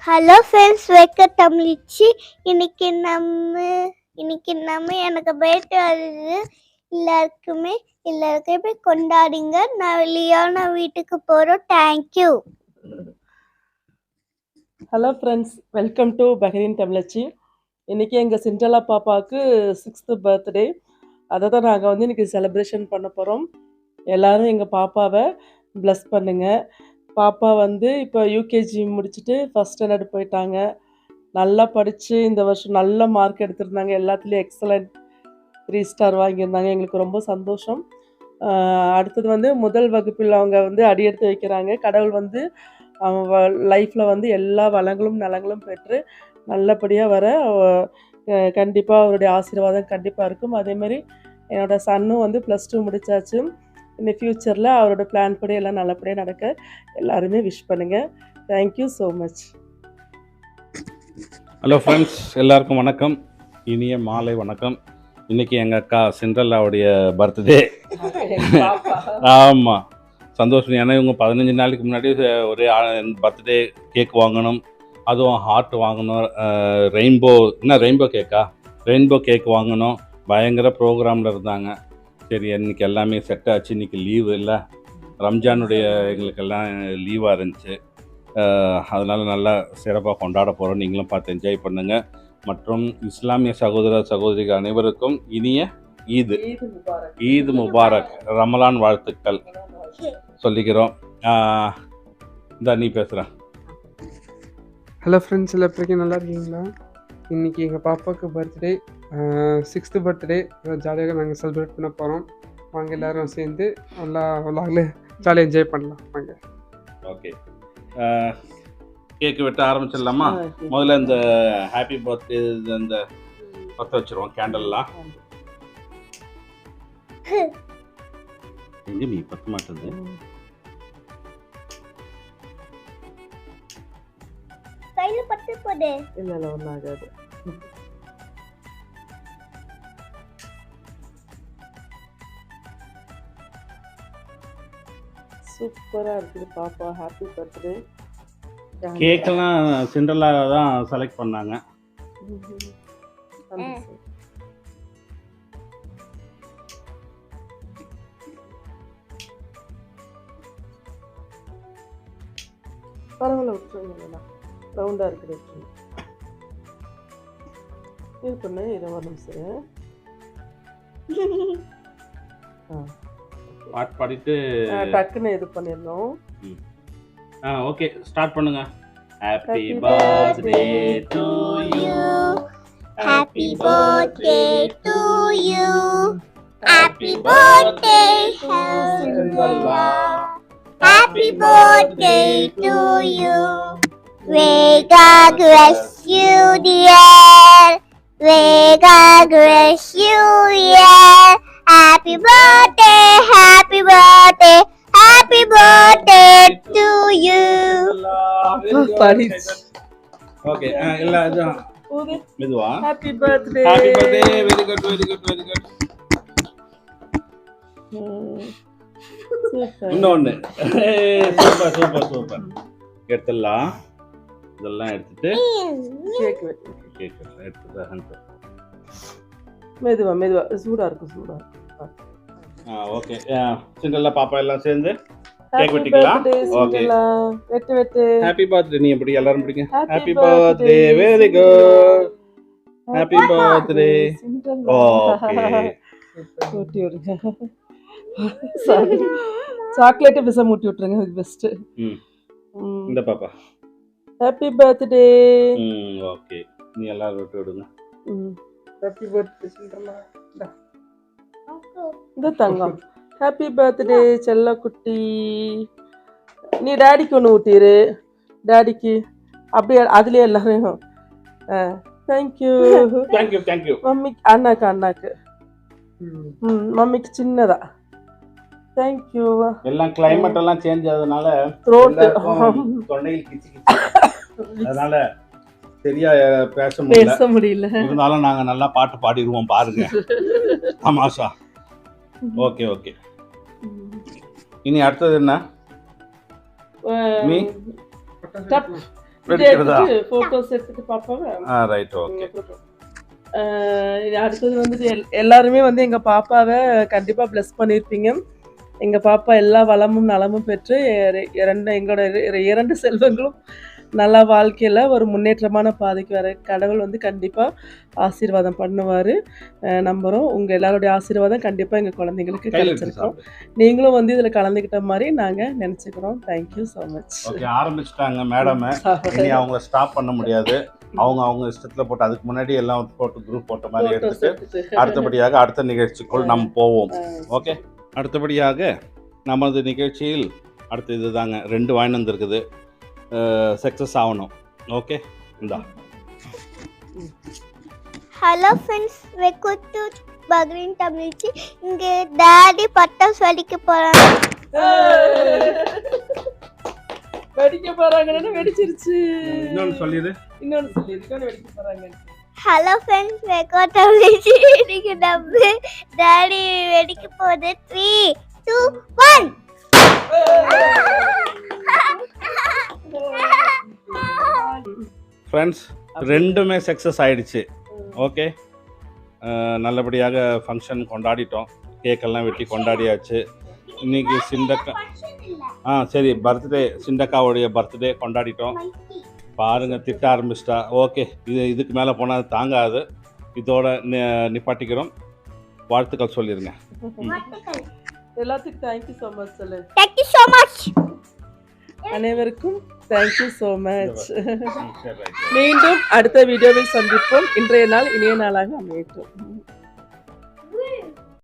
Hello friends, welcome தமிழிச்சி. இன்னைக்கு நம்ம எனக்கு பர்த்டே வருது. எல்லாருக்குமே கொண்டாடிங்க. நான் லியோனா வீட்டுக்கு போகிறோம். Thank you. Hello friends, welcome to Bahrain Tamizhachi. இன்றைக்கி எங்கள் சிண்டலா பாப்பாவுக்கு 6th பர்த்டே. அதை தான் நாங்கள் இன்றைக்கி செலிப்ரேஷன் பண்ண போகிறோம். எல்லோரும் எங்கள் பாப்பாவை ப்ளஸ் பண்ணுங்கள். பாப்பா இப்போ யூகேஜி முடிச்சுட்டு ஃபஸ்ட் ஸ்டாண்டர்ட் போயிட்டாங்க. நல்லா படித்து இந்த வருஷம் நல்ல மார்க் எடுத்திருந்தாங்க. எல்லாத்துலேயும் எக்ஸலண்ட் 3 ஸ்டார் வாங்கியிருந்தாங்க. எங்களுக்கு ரொம்ப சந்தோஷம். அடுத்தது முதல் வகுப்பில் அவங்க அடி எடுத்து வைக்கிறாங்க. கடவுள் அவங்க லைஃப்பில் எல்லா வளங்களும் நலங்களும் பெற்று நல்லபடியாக வர கண்டிப்பாக அவருடைய ஆசீர்வாதம் கண்டிப்பாக இருக்கும். அதேமாதிரி என்னோடய சன்னும் +2 முடித்தாச்சு. இந்த ஃப்யூச்சரில் அவரோட பிளான் படி எல்லாம் நல்லபடியாக நடக்க எல்லாருமே விஷ் பண்ணுங்கள். Thank you so much. Hello friends, எல்லாருக்கும் வணக்கம். இனிய மாலை வணக்கம். இன்றைக்கி எங்கள் அக்கா சிண்ட்ரெல்லாவுடைய பர்த்டே. ஆமாம், சந்தோஷம். ஏன்னா இவங்க 15 நாளைக்கு முன்னாடி ஒரே பர்த்டே கேக் வாங்கணும், அதுவும் ஹார்ட் வாங்கணும், ரெயின்போ கேக் வாங்கணும். பயங்கர ப்ரோக்ராமில் இருந்தாங்க. சரி, இன்றைக்கி எல்லாமே செட் ஆச்சு. இன்றைக்கி லீவு இல்லை, ரம்ஜானுடைய எங்களுக்கெல்லாம் லீவாக இருந்துச்சு. அதனால் நல்லா சிறப்பாக கொண்டாட போகிறோம். நீங்களும் பார்த்து என்ஜாய் பண்ணுங்கள். மற்றும் இஸ்லாமிய சகோதர சகோதரிகள் அனைவருக்கும் இனிய ஈத் முபாரக், ரமலான் வாழ்த்துக்கள் சொல்லிக்கிறோம். நீ பேசுகிறேன். ஹலோ ஃப்ரெண்ட்ஸ், எல்லா பேருக்கும் நல்லா இருக்கீங்களா? இன்றைக்கி எங்கள் பாப்பாவுக்கு பர்த்டே, 6th பர்த்டே. ஜாலியாக நாங்கள் செலிப்ரேட் பண்ண போகிறோம். வாங்க எல்லோரும் சேர்ந்து நல்லா ஜாலியாக என்ஜாய் பண்ணலாம். வாங்க. ஓகே, கேக்கு வெட்ட ஆரம்பிச்சிடலாமா? முதல்ல இந்த ஹாப்பி பர்த்டே இந்த பற்ற வச்சுருவோம் கேண்டல்லாம். எங்கே நீ பற்ற மாட்டேது? கையில் பட்டு போடு. இல்லை ஒன்றும் ஆகாது. சூப்பராக இருக்குது பாப்பா. Happy birthday. கேக்கெல்லாம் சிண்ட்ரெல்லா தான் செலக்ட் பண்ணாங்க. பரவாயில்ல, விட்டுருங்க. ரவுண்டாக இருக்குது. இது பண்ணு, இதை ஒரு நிமிஷம். பாட்டு பாடிட்டு டக்குன்னு இது பண்ணிடணும். ஓகே, ஸ்டார்ட் பண்ணுங்க. Happy birthday to you, happy birthday to you, happy birthday Cinderella, happy birthday to you. May God bless you, dear. May God bless you, dear. Happy birthday, happy birthday, happy birthday to you. Okay, எல்லாம் மெதுவா. Happy birthday. Happy birthday. Very good, very good, very good. இன்னொன்று. Super super super. எடுத்துடலாம். இதெல்லாம் எடுத்துட்டு cake எடுத்துட்டு மெதுவா சூடாக இருக்கும். ஓகே, சிண்ட்ரெல்லா பாப்பா எல்லாம் சேர்ந்து கேக் வெட்டிக்கலாம். ஓகே, வெட்டு. Happy birthday. நீ எப்படி எல்லாரும் பிடிங்க. Happy birthday. Very good. Happy birthday. Okay, ஊட்டி விடுங்க. சாக்லேட்டு பிசா மூட்டி விட்டுருங்க. அதுக்கு பெஸ்ட்டு. இந்த பாப்பா ஹாப்பி பர்த்டே. ஓகே, நீ எல்லாரும் விட்டு விடுங்க. Happy birthday Cinderella. இந்த தங்கம். ஹாப்பி பர்த்டே செல்ல குட்டி. நீ டாடிக்கு ஒன்று ஊட்டிரு. டாடிக்கு அப்படியே அதுலேயே எல்லாரையும். தேங்க்யூ. மம்மிக்கு அண்ணாக்கு. மம்மிக்கு சின்னதா. தேங்க்யூ. எல்லாம் கிளைமேட் எல்லாம் சேஞ்ச் ஆகுதுனால தொண்டையில் கிச்சு அதனால சரியா பேச முடியல. இருந்தாலும் நாங்க நல்லா பாட்டு பாடிடுவோம் பாருங்க. தமாஷா. Okay okay. இனி அடுத்தது என்ன? வெடிக்கிறதா போட்டோஸ் எடுத்துட்டு பாப்பாவை ரைட் ஓகே. அடுத்தது வந்துட்டு எல்லாருமே வந்து எங்க பாப்பாவை கண்டிப்பா பிளஸ் பண்ணியிருப்பீங்க. எங்க பாப்பா எல்லா வளமும் நலமும் பெற்று எங்களோட 2 செல்வங்களும் நல்லா வாழ்க்கையில ஒரு முன்னேற்றமான பாதைக்கு வர கடவுள் வந்து கண்டிப்பா ஆசீர்வாதம் பண்ணுவாரு. நம்புறோம். உங்க எல்லாருடைய ஆசீர்வாதம் கண்டிப்பா எங்க குழந்தைங்களுக்கு கிடைச்சிருக்கும். நீங்களும் வந்து இதுல கலந்துக்கிட்ட மாதிரி நாங்க நினைச்சுக்கிறோம். Thank you so much. ஓகே, ஆரம்பிச்சிட்டாங்க மேடம். இனி அவங்கள ஸ்டாப் பண்ண முடியாது. அவங்க இஷ்டத்துல போட்டு அதுக்கு முன்னாடி எல்லாம் போட்டு குரூப் போட்ட மாதிரி எடுத்துட்டு அடுத்தபடியாக அடுத்த நிகழ்ச்சிக்குள் நம்ம போவோம். ஓகே, அடுத்தபடியாக நமது நிகழ்ச்சியில் அடுத்து இதுதாங்க 2 வாங்கிட்டு வந்துருக்குது. சக்ஸஸ் ஆகணும். ஓகே, இந்தா. Hello friends, welcome to Bahrain Tamizhachi. இங்க டாடி பட்டாசு வெடிக்க போறாங்க. வெடிக்க போறாங்கன்னு வெடிச்சிருச்சு. இன்னொன்னு சொல்லிடு. வெடிக்க போறாங்க. Hello friends, welcome Tamizhachi. இன்னைக்கு நம்ம டாடி வெடிக்க போகுது. 3, 2, 1. ஃப்ரெண்ட்ஸ், 2மே சக்ஸஸ் ஆயிடுச்சு. ஓகே, நல்லபடியாக ஃபங்க்ஷன் கொண்டாடிட்டோம். கேக்கெல்லாம் வெட்டி கொண்டாடியாச்சு. இன்னைக்கு சிண்டக்கா சரி பர்த்டே, சிண்டக்காவுடைய பர்த்டே கொண்டாடிட்டோம். பாருங்கள், திட்ட ஆரம்பிச்சிட்டா. ஓகே, இதுக்கு மேலே போனால் தாங்காது. இதோட நிப்பாட்டிக்கிறோம். வாழ்த்துக்கள் சொல்லிடுங்க. எல்லாத்துக்கும் தேங்க்யூ ஸோ மச் சொல்லு. Thank you so much. அனைவருக்கும் தேங்க்யூ ஸோ மச். மீண்டும் அடுத்த வீடியோவில் சந்திப்போம். இன்றைய நாள் இனிய நாளாக அமையட்டும்.